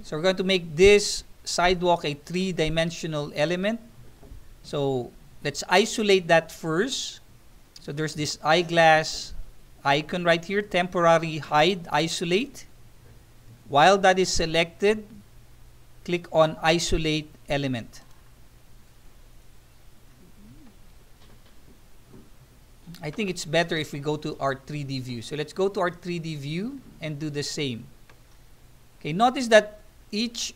Okay, so we're going to make this sidewalk a three-dimensional element. So let's isolate that first. So there's this eyeglass icon right here, temporary hide, isolate. While that is selected, click on isolate element. I think it's better if we go to our 3D view. So let's go to our 3D view and do the same. Okay, notice that each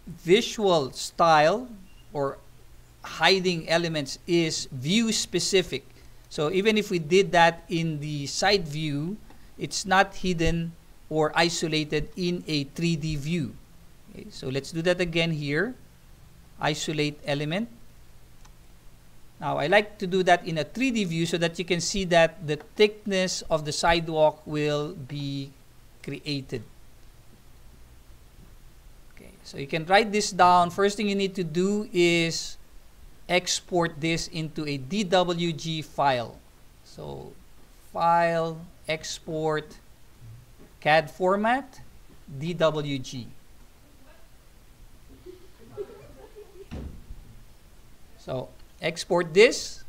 visual style or hiding elements is view specific. So even if we did that in the side view, it's not hidden or isolated in a 3D view. Okay, so let's do that again here. Isolate element. Now I like to do that in a 3D view so that you can see that the thickness of the sidewalk will be created. Okay, so you can write this down. First thing you need to do is export this into a DWG file. So file, export, CAD format, DWG. So export this,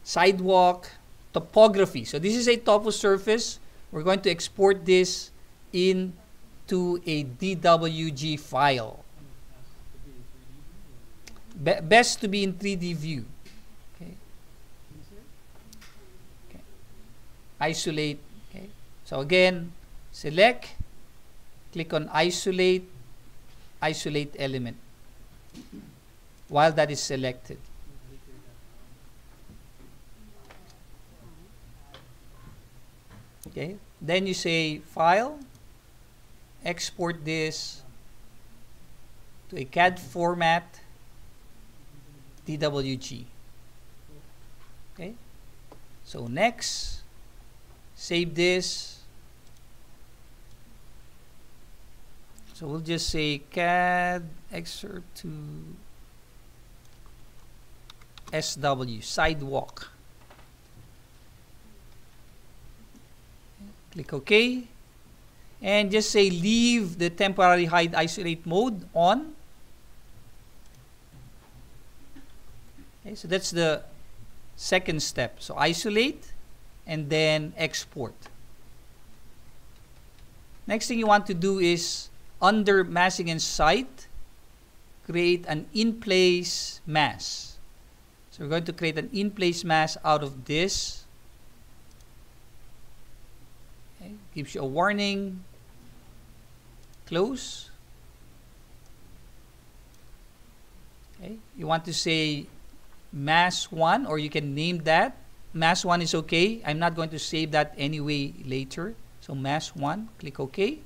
sidewalk, topography. So this is a topo surface. We're going to export this into a DWG file. Best to be in 3D view. Okay. Okay. Isolate. Okay. So again, select, click on isolate, isolate element. While that is selected. Okay. Then you say file, export this to a CAD format, DWG. Okay. So next, save this. So we'll just say CAD excerpt to SW, sidewalk. Click OK. And just say leave the temporary hide isolate mode on. Okay, so that's the second step. So isolate and then export. Next thing you want to do is under massing and site, create an in-place mass. So we're going to create an in-place mass out of this. Okay, gives you a warning. Close. Okay, you want to say mass 1, or you can name that. Mass 1 is okay. I'm not going to save that anyway later. So mass 1, click OK.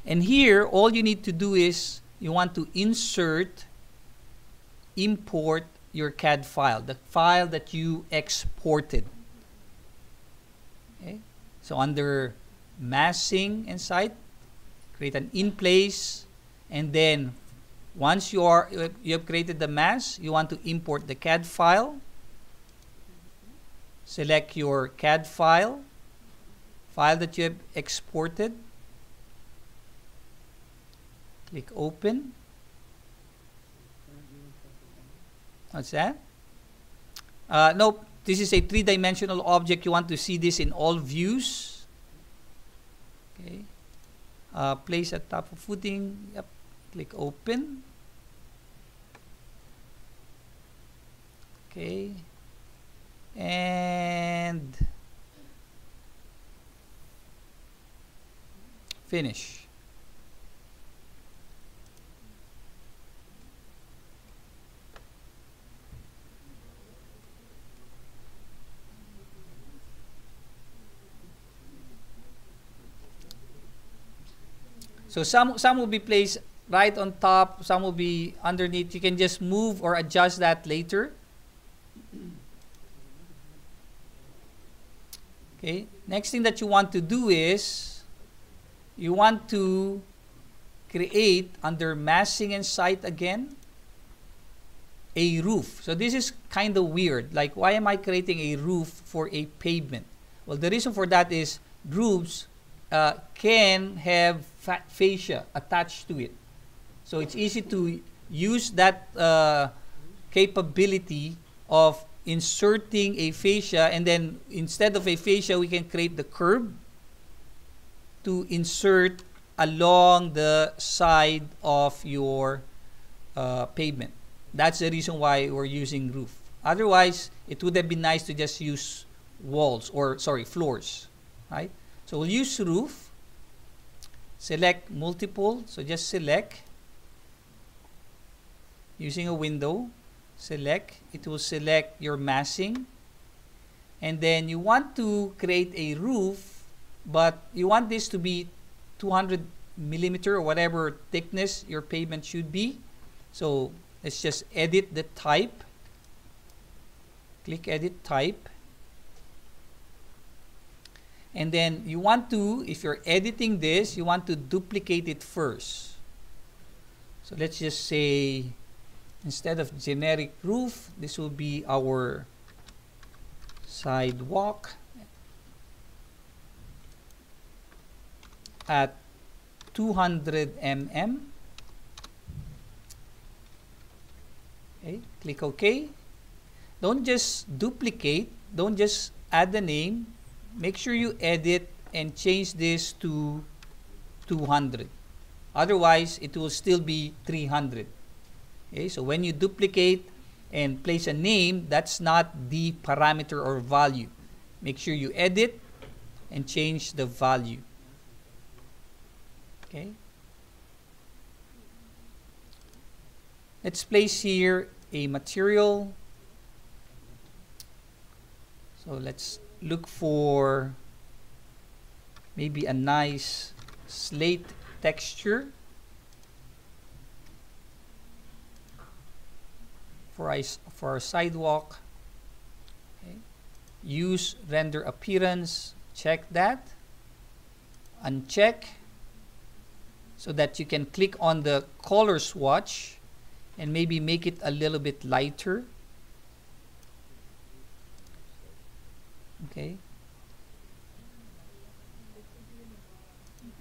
And here, all you need to do is you want to insert, import your CAD file, the file that you exported. Okay. So under massing and site, create an in place, and then once you have created the mass, you want to import the CAD file. Select your CAD file that you have exported. Click open. What's that? Nope. This is a three-dimensional object. You want to see this in all views. Okay. Place at top of footing. Yep. Click open. Okay. And finish. So some will be placed right on top, some will be underneath. You can just move or adjust that later. Okay. Next thing that you want to do is you want to create under massing and site again a roof. So this is kind of weird. Like, why am I creating a roof for a pavement? Well, the reason for that is roofs can have fascia attached to it. So it's easy to use that capability of inserting a fascia, and then instead of a fascia, we can create the curb to insert along the side of your pavement. That's the reason why we're using roof. Otherwise, it would have been nice to just use walls, or sorry, floors, right? So we'll use roof, select multiple, so just select, using a window, select, it will select your massing, and then you want to create a roof, but you want this to be 200 millimeter or whatever thickness your pavement should be. So let's just edit the type, click edit type, and then you want to, if you're editing this, you want to duplicate it first. So let's just say, instead of generic roof, this will be our sidewalk at 200 mm. Okay, click OK. Don't just duplicate, don't just add the name. Make sure you edit and change this to 200. Otherwise, it will still be 300. Okay, so when you duplicate and place a name, that's not the parameter or value. Make sure you edit and change the value. Okay. Let's place here a material. So let's look for maybe a nice slate texture for our sidewalk. Okay. Use render appearance, check that, uncheck, so that you can click on the color swatch and maybe make it a little bit lighter. Okay.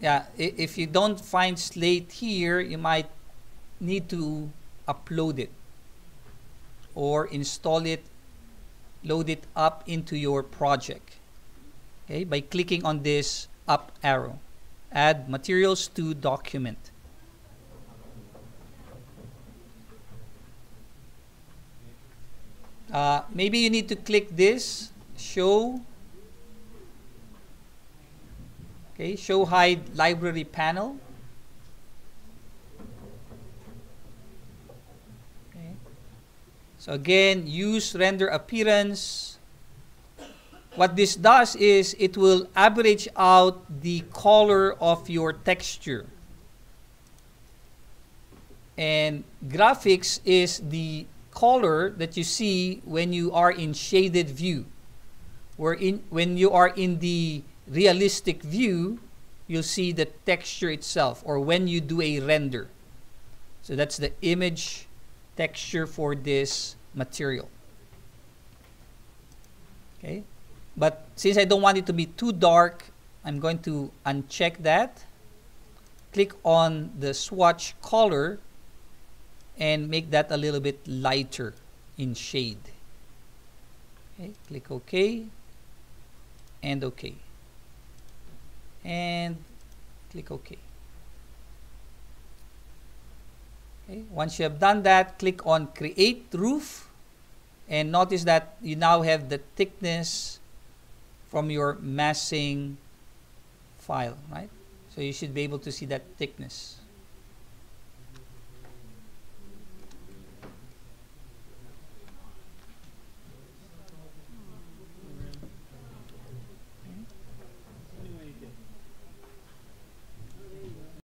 Yeah, if you don't find slate here, you might need to upload it or install it, load it up into your project. Okay, by clicking on this up arrow. Add materials to document. Maybe you need to click this, show. Okay, show hide library panel. Okay. So again, use render appearance. What this does is it will average out the color of your texture. And graphics is the color that you see when you are in shaded view. When you are in the realistic view, you'll see the texture itself, or when you do a render. So that's the image texture for this material. Okay. But since I don't want it to be too dark, I'm going to uncheck that. Click on the swatch color and make that a little bit lighter in shade. Okay, click OK and OK. And click OK. Okay, once you have done that, click on Create Roof, and notice that you now have the thickness from your massing file, right? So you should be able to see that thickness.